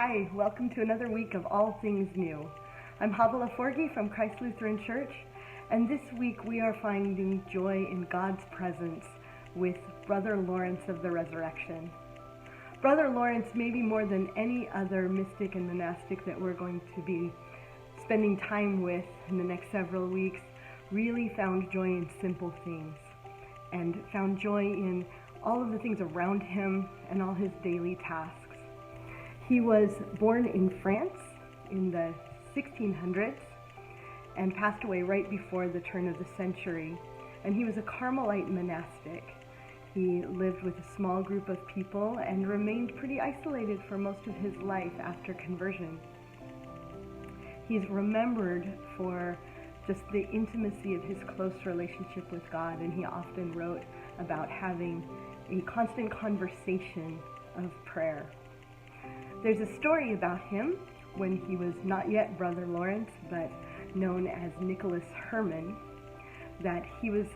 Hi, welcome to another week of All Things New. I'm Havila Forgi from Christ Lutheran Church, and this week we are finding joy in God's presence with Brother Lawrence of the Resurrection. Brother Lawrence, maybe more than any other mystic and monastic that we're going to be spending time with in the next several weeks, really found joy in simple things and found joy in all of the things around him and all his daily tasks. He was born in France in the 1600s and passed away right before the turn of the century. And he was a Carmelite monastic. He lived with a small group of people and remained pretty isolated for most of his life after conversion. He's remembered for just the intimacy of his close relationship with God, and he often wrote about having a constant conversation of prayer. There's a story about him when he was not yet Brother Lawrence, but known as Nicholas Herman, that he was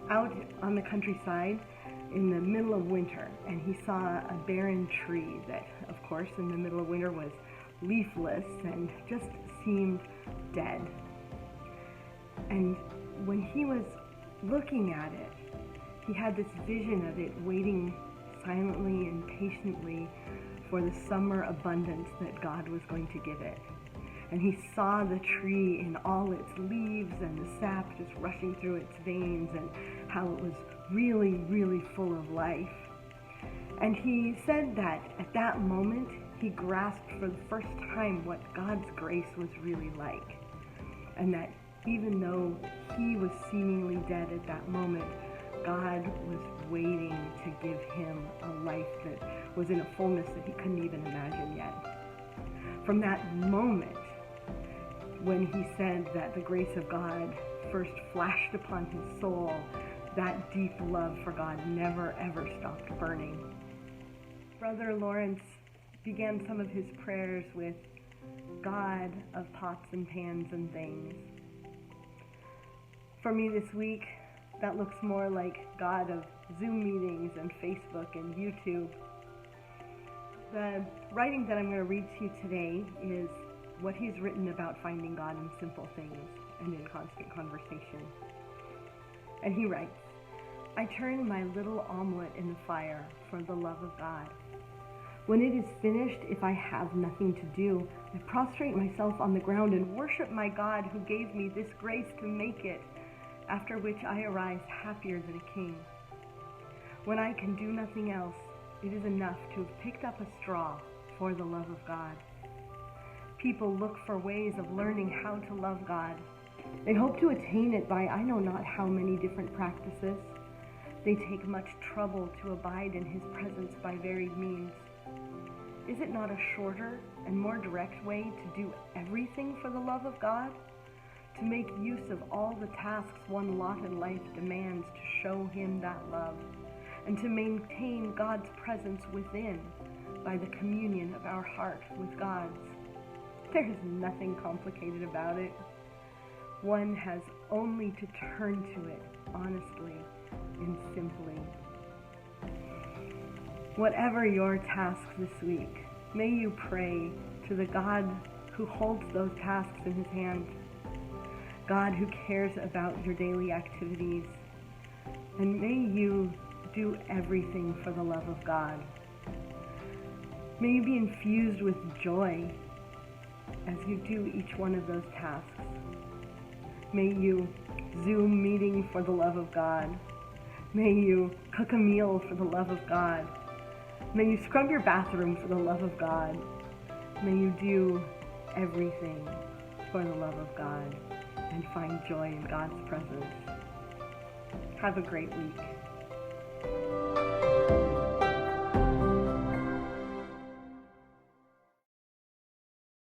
out on the countryside in the middle of winter, and he saw a barren tree that, of course, in the middle of winter was leafless and just seemed dead. And when he was looking at it, he had this vision of it waiting silently and patiently for the summer abundance that God was going to give it. And he saw the tree in all its leaves and the sap just rushing through its veins and how it was really, really full of life. And he said that at that moment, he grasped for the first time what God's grace was really like. And that even though he was seemingly dead at that moment, God was waiting to give him a life that was in a fullness that he couldn't even imagine yet. From that moment, when he said that the grace of God first flashed upon his soul, that deep love for God never ever stopped burning. Brother Lawrence began some of his prayers with God of pots and pans and things. For me this week, that looks more like God of Zoom meetings and Facebook and YouTube. The writing that I'm going to read to you today is what he's written about finding God in simple things and in constant conversation. And he writes, "I turn my little omelet in the fire for the love of God. When it is finished, if I have nothing to do, I prostrate myself on the ground and worship my God who gave me this grace to make it, after which I arise happier than a king. When I can do nothing else, it is enough to have picked up a straw for the love of God. People look for ways of learning how to love God. They hope to attain it by I know not how many different practices. They take much trouble to abide in his presence by varied means. Is it not a shorter and more direct way to do everything for the love of God? To make use of all the tasks one lot in life demands to show him that love, and to maintain God's presence within by the communion of our heart with God's. There is nothing complicated about it. One has only to turn to it honestly and simply. Whatever your tasks this week, may you pray to the God who holds those tasks in his hand, God who cares about your daily activities, and may you do everything for the love of God. May you be infused with joy as you do each one of those tasks. May you Zoom meeting for the love of God. May you cook a meal for the love of God. May you scrub your bathroom for the love of God. May you do everything for the love of God and find joy in God's presence. Have a great week.